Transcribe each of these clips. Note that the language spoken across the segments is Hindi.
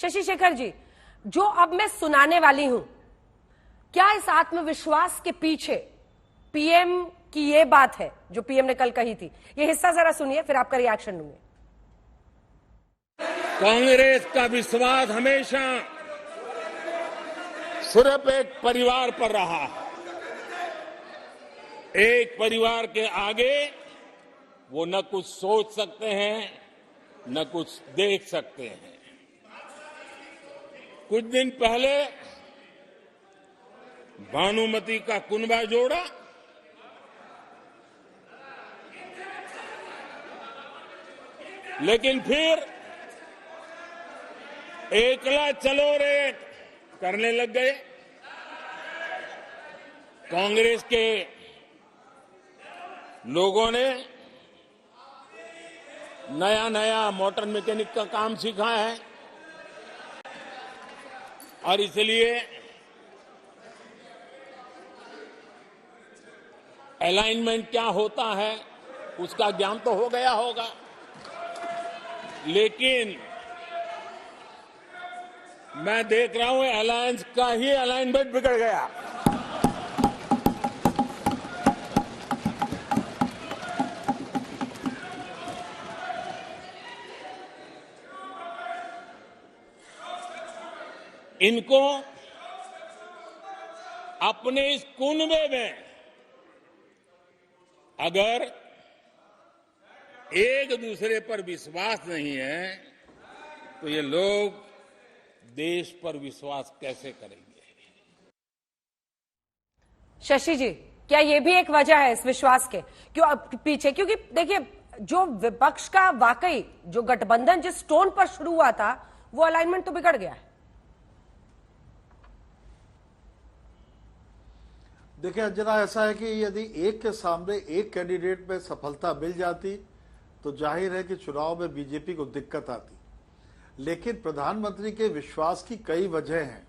शशि शेखर जी, जो अब मैं सुनाने वाली हूं, क्या इस आत्मविश्वास के पीछे पीएम की ये बात है जो पीएम ने कल कही थी? ये हिस्सा जरा सुनिए, फिर आपका रिएक्शन लूंगे। कांग्रेस का विश्वास हमेशा सिर्फ एक परिवार पर रहा है। एक परिवार के आगे वो न कुछ सोच सकते हैं, न कुछ देख सकते हैं। कुछ दिन पहले भानुमति का कुनबा जोड़ा, लेकिन फिर एकला चलो रे करने लग गए। कांग्रेस के लोगों ने नया नया मोटर मैकेनिक का काम सीखा है और इसलिए अलाइनमेंट क्या होता है उसका ज्ञान तो हो गया होगा, लेकिन मैं देख रहा हूं अलायंस का ही अलाइनमेंट बिगड़ गया। इनको अपने इस कुनबे में अगर एक दूसरे पर विश्वास नहीं है तो ये लोग देश पर विश्वास कैसे करेंगे? शशि जी, क्या ये भी एक वजह है इस विश्वास के क्यों पीछे? क्योंकि देखिए, जो विपक्ष का वाकई जो गठबंधन जिस टोन पर शुरू हुआ था वो अलाइनमेंट तो बिगड़ गया है। देखिए अंजना, ऐसा है कि यदि एक के सामने एक कैंडिडेट में सफलता मिल जाती तो जाहिर है कि चुनाव में बीजेपी को दिक्कत आती, लेकिन प्रधानमंत्री के विश्वास की कई वजह हैं।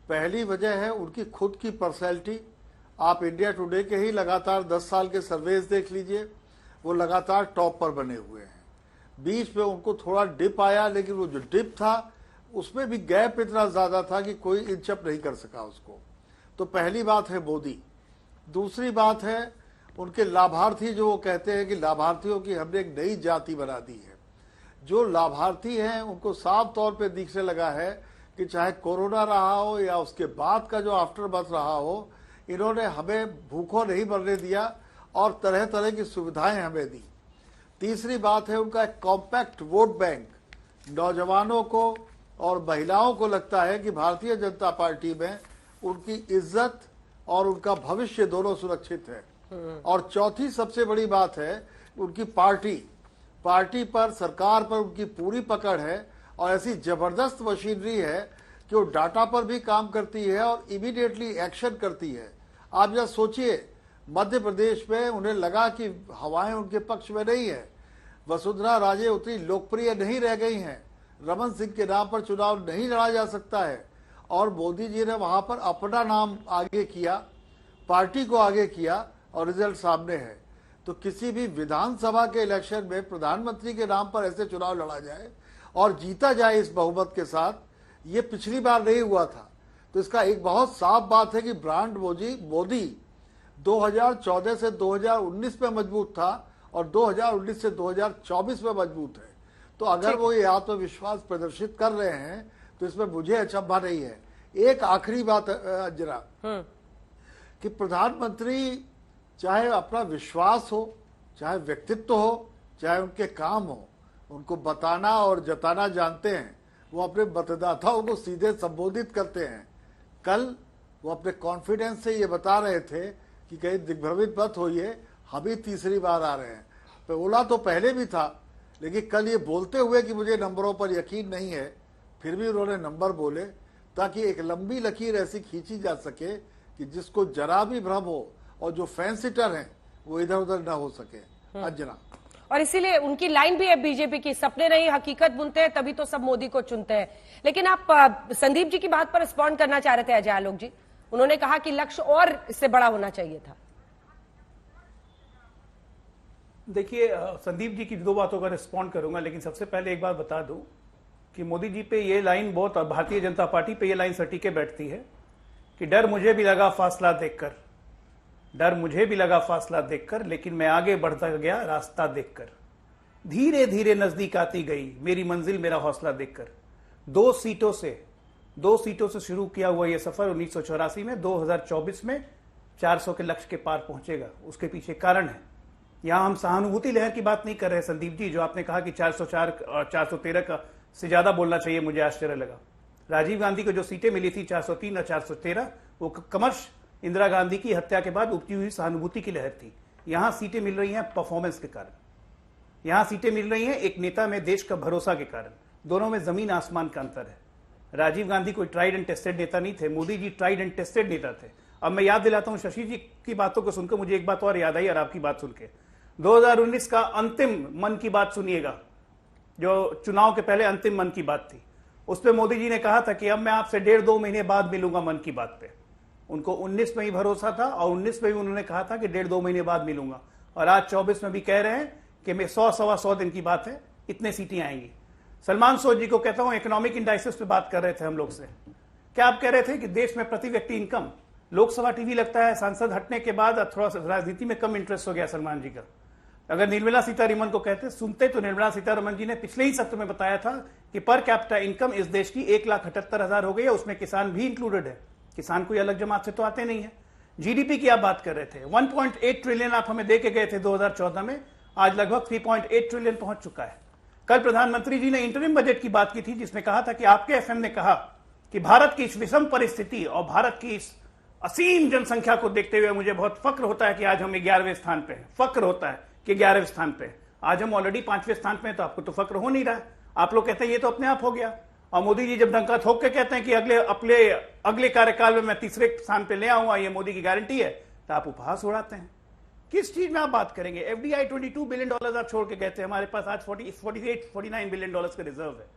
पहली वजह है उनकी खुद की पर्सनैलिटी। आप इंडिया टुडे के ही लगातार 10 साल के सर्वेज देख लीजिए, वो लगातार टॉप पर बने हुए हैं। बीच में उनको थोड़ा डिप आया, लेकिन वो जो डिप था उसमें भी गैप इतना ज्यादा था कि कोई इंचअप नहीं कर सका उसको। तो पहली बात है मोदी। दूसरी बात है उनके लाभार्थी, जो वो कहते हैं कि लाभार्थियों की हमने एक नई जाति बना दी है। जो लाभार्थी हैं उनको साफ तौर पे दिखने लगा है कि चाहे कोरोना रहा हो या उसके बाद का जो आफ्टर बर्थ रहा हो, इन्होंने हमें भूखों नहीं मरने दिया और तरह तरह की सुविधाएं हमें दी। तीसरी बात है उनका एक कॉम्पैक्ट वोट बैंक। नौजवानों को और महिलाओं को लगता है कि भारतीय जनता पार्टी में उनकी इज्जत और उनका भविष्य दोनों सुरक्षित है। और चौथी सबसे बड़ी बात है उनकी पार्टी पर, सरकार पर उनकी पूरी पकड़ है और ऐसी जबरदस्त मशीनरी है कि वो डाटा पर भी काम करती है और इमीडिएटली एक्शन करती है। आप जरा सोचिए, मध्य प्रदेश में उन्हें लगा कि हवाएं उनके पक्ष में नहीं है, वसुंधरा राजे उतनी लोकप्रिय नहीं रह गई हैं, रमन सिंह के नाम पर चुनाव नहीं लड़ा जा सकता है, और मोदी जी ने वहां पर अपना नाम आगे किया, पार्टी को आगे किया और रिजल्ट सामने है। तो किसी भी विधानसभा के इलेक्शन में प्रधानमंत्री के नाम पर ऐसे चुनाव लड़ा जाए और जीता जाए इस बहुमत के साथ, ये पिछली बार नहीं हुआ था। तो इसका एक बहुत साफ बात है कि ब्रांड मोदी 2014 से 2019 में मजबूत था और 2019 से 2024 में मजबूत है। तो अगर वो ये आत्मविश्वास प्रदर्शित कर रहे हैं तो इसमें मुझे अचंभा नहीं है। एक आखिरी बात जरा, कि प्रधानमंत्री चाहे अपना विश्वास हो, चाहे व्यक्तित्व हो, चाहे उनके काम हो, उनको बताना और जताना जानते हैं। वो अपने मतदाताओं को सीधे संबोधित करते हैं। कल वो अपने कॉन्फिडेंस से ये बता रहे थे कि कहीं दिग्भ्रमित मत होइए, हम ही तीसरी बार आ रहे हैं। बोला तो पहले भी था, लेकिन कल ये बोलते हुए कि मुझे नंबरों पर यकीन नहीं है, फिर भी उन्होंने नंबर बोले ताकि एक लंबी लकीर ऐसी खींची जा सके कि जिसको जरा भी भ्रम हो और जो फैंसिटर हैं वो इधर उधर ना हो सके। अंजना, और इसीलिए उनकी लाइन भी है बीजेपी की, सपने नहीं हकीकत बुनते हैं तभी तो सब मोदी को चुनते हैं। लेकिन आप संदीप जी की बात पर रिस्पॉन्ड करना चाह रहे थे अजय आलोक जी। उन्होंने कहा कि लक्ष्य और इससे बड़ा होना चाहिए था। देखिए, संदीप जी की दो बातों का रिस्पॉन्ड करूंगा, लेकिन सबसे पहले एक बात बता दूं कि मोदी जी पे ये लाइन बहुत, और भारतीय जनता पार्टी पे ये लाइन सटी के बैठती है कि डर मुझे भी लगा फासला देखकर, डर मुझे भी लगा फासला देखकर, लेकिन मैं आगे बढ़ता गया रास्ता देखकर, धीरे धीरे नजदीक आती गई मेरी मंजिल मेरा हौसला देखकर। 2 सीटों से शुरू किया हुआ यह सफर 1984 में 2024 में 400 के लक्ष्य के पार पहुंचेगा। उसके पीछे कारण है। यहां हम सहानुभूति लहर की बात नहीं कर रहे संदीप जी, जो आपने कहा कि 404 और 413 का से ज्यादा बोलना चाहिए, मुझे आश्चर्य लगा। राजीव गांधी को जो सीटें मिली थी 403 और 413, वो कमर्श इंदिरा गांधी की हत्या के बाद उपजी हुई सहानुभूति की लहर थी। यहां सीटें मिल रही हैं परफॉर्मेंस के कारण, यहां सीटें मिल रही हैं एक नेता में देश का भरोसा के कारण। दोनों में जमीन आसमान का अंतर है। राजीव गांधी कोई ट्राइड एंड टेस्टेड नेता नहीं थे, Modi ji tried and tested नेता थे। अब मैं याद दिलाता हूं शशि जी की बातों को सुनकर मुझे एक बात और याद आई, और आपकी बात सुनकर 2019 का अंतिम मन की बात सुनिएगा, जो चुनाव के पहले अंतिम मन की बात थी। उस पर मोदी जी ने कहा था कि अब मैं आपसे 1.5-2 महीने बाद मिलूंगा मन की बात पे। उनको 19 में ही भरोसा था, और 19 में भी उन्होंने कहा था कि 1.5-2 महीने बाद मिलूंगा, और आज 24 में भी कह रहे हैं कि मैं 100-125 दिन की बात है, इतने सीटें आएंगी। सलमान सोच जी को कहता हूं, इकोनॉमिक इंडाइसिस पे बात कर रहे थे हम लोग से, क्या आप कह रहे थे कि देश में प्रति व्यक्ति इनकम, लोकसभा टीवी लगता है सांसद हटने के बाद थोड़ा सा राजनीति में कम इंटरेस्ट हो गया सलमान जी का। अगर निर्मला सीतारमण को कहते सुनते तो निर्मला सीतारमण जी ने पिछले ही सत्र में बताया था कि पर कैपिटा इनकम इस देश की 1,78,000 हो गई है, उसमें किसान भी इंक्लूडेड है। किसान कोई अलग जमात से तो आते नहीं है। जीडीपी की आप बात कर रहे थे, 1.8 ट्रिलियन आप हमें दे के गए थे 2014 में, आज लगभग 3.8 ट्रिलियन पहुंच चुका है। कल प्रधानमंत्री जी ने इंटरिम बजट की बात की थी, जिसमें कहा था कि आपके एफएम ने कहा कि भारत की इस विषम परिस्थिति और भारत की इस असीम जनसंख्या को देखते हुए मुझे बहुत फक्र होता है कि आज हम 11वें स्थान पे हैं। फक्र होता है कि 11वें स्थान पे, आज हम ऑलरेडी 5वें स्थान पे हैं, तो आपको तो फक्र हो नहीं रहा है। आप लोग कहते हैं ये तो अपने आप हो गया, और मोदी जी जब डंका ठोक के कहते हैं कि अगले कार्यकाल में मैं 3रे स्थान पे ले आऊंगा, ये मोदी की गारंटी है, तो आप उपहास उड़ाते हैं। किस चीज में आप बात करेंगे? एफडीआई $22 बिलियन आप छोड़ के गए थे, हमारे पास आज $49 बिलियन का रिजर्व है।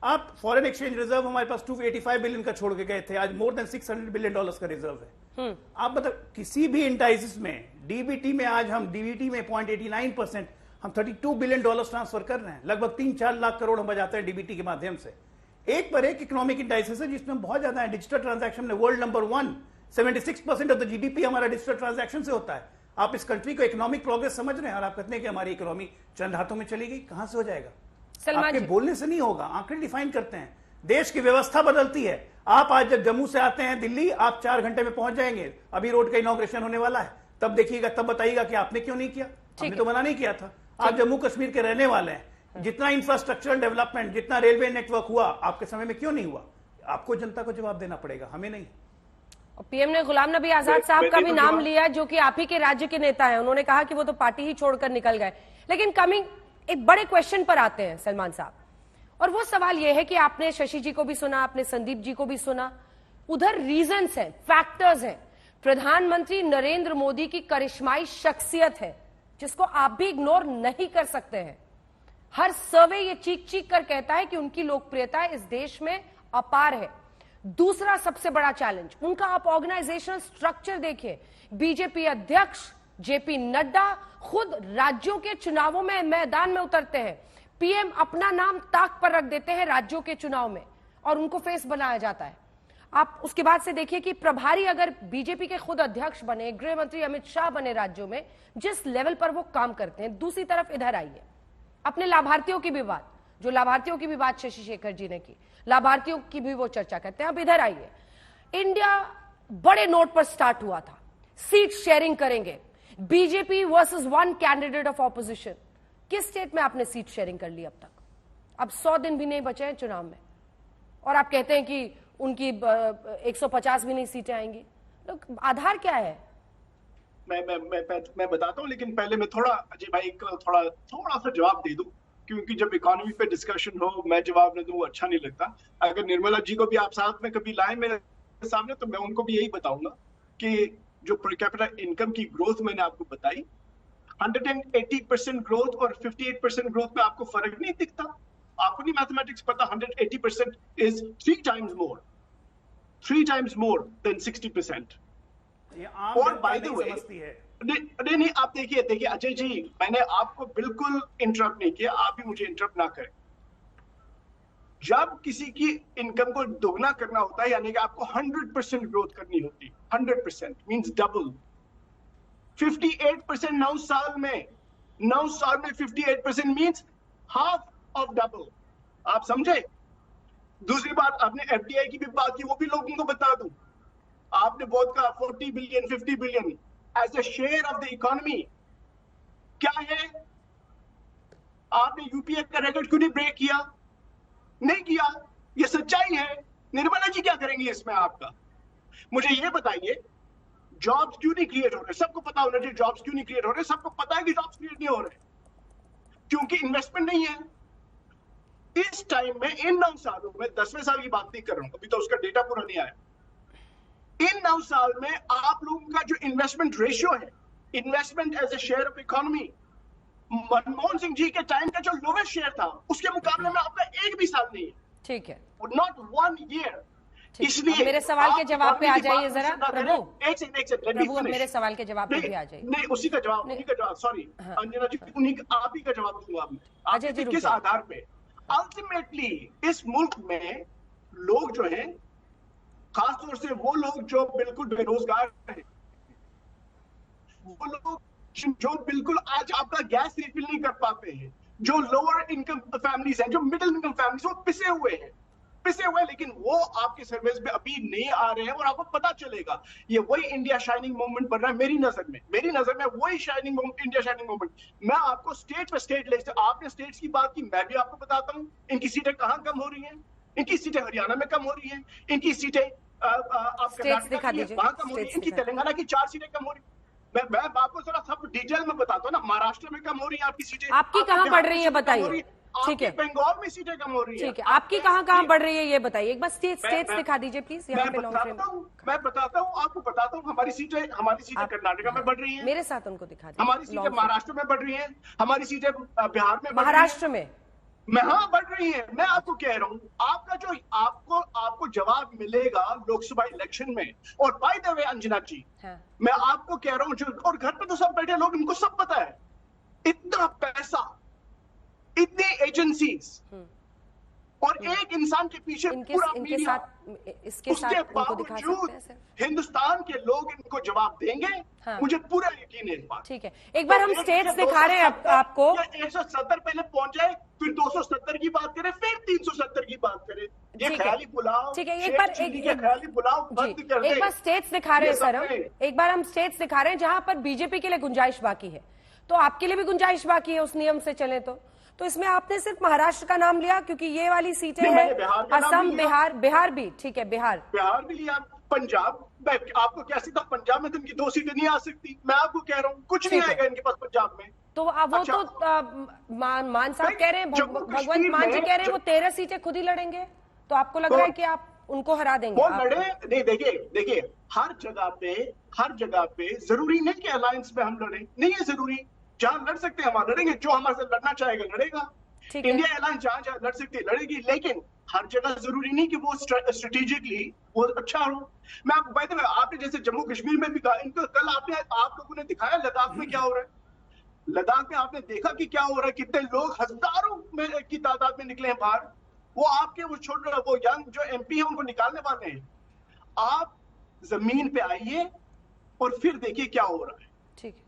आप फॉरेन एक्सचेंज रिजर्व हमारे पास $285 बिलियन का छोड़ के गए थे, आज मोर देन $600 बिलियन का रिजर्व है। आप मतलब किसी भी इंडाइसिस में, डीबीटी में आज हम डीबीटी में 0.89%, हम $32 बिलियन ट्रांसफर कर रहे हैं, लगभग 3-4 लाख करोड़ हम बजाते हैं डीबीटी के माध्यम से। एक पर एक इकोनॉमिक इंडाइसिस है जिसमें बहुत ज्यादा है। डिजिटल ट्रांजैक्शन में world number 1, 76% of the GDP हमारा डिजिटल ट्रांजैक्शन से होता है। आप इस कंट्री को इकोनॉमिक प्रोग्रेस समझ रहे हैं, और आप कहते हैं कि हमारी इकोनॉमी चंद हाथों में चली गई। कहां से हो जाएगा? आपके बोलने से नहीं होगा, आंकड़े डिफाइन करते हैं। देश की व्यवस्था बदलती है। आप आज जब जम्मू से आते हैं दिल्ली, आप 4 घंटे में पहुंच जाएंगे। अभी रोड का इनॉग्रेशन होने वाला है, तब देखिएगा, तब बताइएगा कि आपने क्यों नहीं किया। आपने तो मना नहीं किया था। आप जम्मू कश्मीर के रहने वाले हैं, जितना इंफ्रास्ट्रक्चरल डेवलपमेंट, जितना रेलवे नेटवर्क हुआ, आपके समय में क्यों नहीं हुआ? आपको जनता को जवाब देना पड़ेगा, हमें नहीं। और पीएम ने गुलाम नबी आजाद साहब का भी नाम लिया, जो कि आप ही के राज्य के नेता हैं। उन्होंने कहा कि वो तो पार्टी ही छोड़कर निकल गए। लेकिन कमिंग एक बड़े क्वेश्चन पर आते हैं सलमान साहब, और वो सवाल ये है कि आपने शशि जी को भी सुना, आपने संदीप जी को भी सुना। उधर रीजंस हैं, फैक्टर्स हैं। प्रधानमंत्री नरेंद्र मोदी की करिश्माई शख्सियत है, जिसको आप भी इग्नोर नहीं कर सकते हैं। हर सर्वे ये चीख चीख कर कहता है कि उनकी लोकप्रियता इस देश में अपार है। दूसरा सबसे बड़ा चैलेंज उनका, आप ऑर्गेनाइजेशनल स्ट्रक्चर देखिए। बीजेपी अध्यक्ष जेपी नड्डा खुद राज्यों के चुनावों में मैदान में उतरते हैं। पीएम अपना नाम ताक पर रख देते हैं राज्यों के चुनाव में, और उनको फेस बनाया जाता है। आप उसके बाद से देखिए कि प्रभारी अगर बीजेपी के खुद अध्यक्ष बने, गृह मंत्री अमित शाह बने राज्यों में, जिस लेवल पर वो काम करते हैं। दूसरी तरफ इधर आइए, अपने लाभार्थियों की भी बात, जो लाभार्थियों की भी बात शशि शेखर जी ने की, लाभार्थियों की भी वो चर्चा करते हैं। अब इधर आइए, इंडिया बड़े नोट पर स्टार्ट हुआ था, सीट शेयरिंग करेंगे, BJP versus 1 candidate of opposition. किस स्टेट में आपने सीट शेयरिंग कर ली अब तक? अब 100 दिन भी नहीं बचे हैं चुनाव में, और आप कहते हैं कि उनकी 150 भी नहीं सीटें आएंगी। तो आधार क्या है? मैं बताता हूं, लेकिन पहले मैं थोड़ा अजय भाई को थोड़ा सा जवाब दे दूं, क्योंकि जब इकोनॉमी पे डिस्कशन हो मैं जवाब न दूं अच्छा नहीं लगता। अगर निर्मला जी को भी आप साथ में कभी लाए मेरे सामने, तो मैं उनको भी यही बताऊंगा कि जो पर कैपिटा इनकम की ग्रोथ मैंने आपको बताई, 180% ग्रोथ और 58% ग्रोथ में आपको फर्क नहीं दिखता? आपको नहीं मैथमेटिक्स पता? 180% इज 3 times more than 60%। और बाय द वे, नहीं आप देखिए अजय जी, मैंने आपको बिल्कुल इंटरप्ट नहीं किया, आप भी मुझे इंटरप्ट ना करें। जब किसी की इनकम को दोगुना करना होता है, यानी कि आपको 100% ग्रोथ करनी होती, 100% मींस डबल। 58% 9 साल में 58% मींस हाफ ऑफ डबल। आप समझे? दूसरी बात, आपने एफडीआई की भी बात की, वो भी लोगों को बता दूं। आपने बहुत कहा 40 billion 50 billion as a share of the economy. क्या है? आपने यूपीए का रिकॉर्ड क्यों नहीं ब्रेक किया? नहीं किया, ये सच्चाई है। निर्मला जी क्या करेंगी इसमें आपका? मुझे ये बताइए, जॉब्स क्यों नहीं क्रिएट हो रहे? सबको पता होना चाहिए जॉब्स क्यों नहीं क्रिएट हो रहे। सबको पता है कि जॉब्स क्रिएट नहीं हो रहे क्योंकि इन्वेस्टमेंट नहीं है। इस टाइम में इन 9 सालों में, 10वें साल की बात नहीं कर रहा हूं, अभी तो उसका डेटा पूरा नहीं आया। इन 9 साल में आप लोगों का जो इन्वेस्टमेंट रेशियो है, investment as a share of economy, Manmohan Singh ji के टाइम का जो लोवेस्ट शेयर था, उसके मुकाबले में आपका एक भी साल नहीं है। ठीक है, नॉट 1 ईयर। इसलिए मेरे सवाल के जवाब पे आ जाइए जरा प्रभु। एक सेकंड, प्रभु, अब मेरे सवाल के जवाब पे भी आ जाइए। नहीं, उसी का जवाब सॉरी अंजना जी, आप ही का जवाब दूंगा मैं। अजय जी, आप किस आधार पे? अल्टीमेटली इस मुल्क में लोग जो हैं, खासतौर से वो लोग जो बिल्कुल बेरोजगार हैं, वो लोग जो बिल्कुल आज आपका गैस रिफिल नहीं कर पाते हैं, जो लोअर इनकम फैमिलीज हैं, जो मिडिल इनकम फैमिलीज, वो पिसे हुए हैं, लेकिन वो आपके सर्विस में अभी नहीं आ रहे हैं और आपको पता चलेगा। ये वही इंडिया शाइनिंग मोमेंट बन रहा है मेरी नजर में वही shining moment, India shining moment. मैं आपको स्टेट पे स्टेट ले, आपने स्टेट्स की बात की, मैं भी आपको बताता हूँ इनकी सीटें कहाँ कम हो रही हैं। इनकी सीटें हरियाणा में कम हो रही हैं, इनकी सीटें आप कर्नाटक में वहां कम हो रही है, इनकी तेलंगाना की 4 सीटें कम हो रही है। मैं आपको जरा सब डिटेल में बताता हूँ ना। महाराष्ट्र में कम हो रही है आपकी सीटें, आपकी कहाँ बढ़ रही है बताइए? ठीक है, बंगाल में सीटें कम हो रही है। ठीक है, आपकी कहाँ बढ़ रही है ये बताइए। एक बार स्टेट्स दिखा दीजिए प्लीज, यहाँ पे लॉन्ग फ्रेम। मैं बताता हूँ, आपको बताता हूँ। हमारी सीटें कर्नाटका में बढ़ रही हैं, मेरे साथ उनको दिखा दीजिए। हमारी सीटें महाराष्ट्र में बढ़ रही हैं, हमारी सीटें बिहार में, महाराष्ट्र में हाँ बढ़ रही है। मैं आपको कह रहा हूँ, आपका जो आपको जवाब मिलेगा लोकसभा इलेक्शन में। और बाय द वे अंजना जी, मैं आपको कह रहा हूँ, और घर पे तो सब बैठे लोग, इनको सब पता है, इतना पैसा, इतनी एजेंसीज और एक इंसान के पीछे पूरा मीडिया, उसके बावजूद हिंदुस्तान के लोग इनको जवाब देंगे। हाँ। मुझे पूरा यकीन है इस बात। ठीक है, एक बार हम स्टेट्स दिखा रहे हैं आपको। 170 पहले पहुंच जाए, फिर 270 की बात करें, फिर 370 की बात करें। ये ख्याली पुलाव, ठीक है, एक बार ख्याली पुलाव बंद कर दे। एक बार स्टेट्स दिखा रहे हैं सर हम, एक बार हम स्टेट्स दिखा रहे हैं जहां पर बीजेपी के लिए गुंजाइश बाकी है, तो आपके लिए भी गुंजाइश बाकी है उस नियम से चले तो इसमें आपने सिर्फ महाराष्ट्र का नाम लिया क्योंकि ये वाली सीटें हैं, असम, बिहार भी। ठीक है, बिहार भी लिया, पंजाब। आपको क्या सीधा पंजाब में तो इनकी 2 सीटें नहीं आ सकती। मैं आपको कह रहा हूँ कुछ नहीं आएगा इनके पास पंजाब में। तो वो अच्छा, तो मान साहब कह रहे हैं, भगवंत मान जी कह रहे हैं वो 13 सीटें खुद ही लड़ेंगे। तो आपको लग रहा है कि आप उनको हरा देंगे? वो लड़े नहीं, देखिए हर जगह पे जरूरी नहीं कि अलायंस में हम लड़े, नहीं है जरूरी। जहां लड़ सकते हैं वहां लड़ेंगे, जो हमारे साथ लड़ना चाहेगा लड़ेगा। इंडिया अलायंस जहां लड़ सकती है लड़ेगी, लेकिन हर जगह जरूरी नहीं कि वो स्ट्रेटेजिकली वो अच्छा हो। मैं आपको बात है, आपने जैसे जम्मू कश्मीर में भी कहा, इनको कल आप लोगों ने दिखाया लद्दाख में क्या हो रहा है। लद्दाख में आपने देखा कि क्या हो रहा है, कितने लोग हजारों में की तादाद में निकले हैं बाहर। वो आपके वो यंग जो MP है उनको निकालने वाले हैं। आप जमीन पे आइए और फिर देखिए क्या हो रहा है। ठीक है।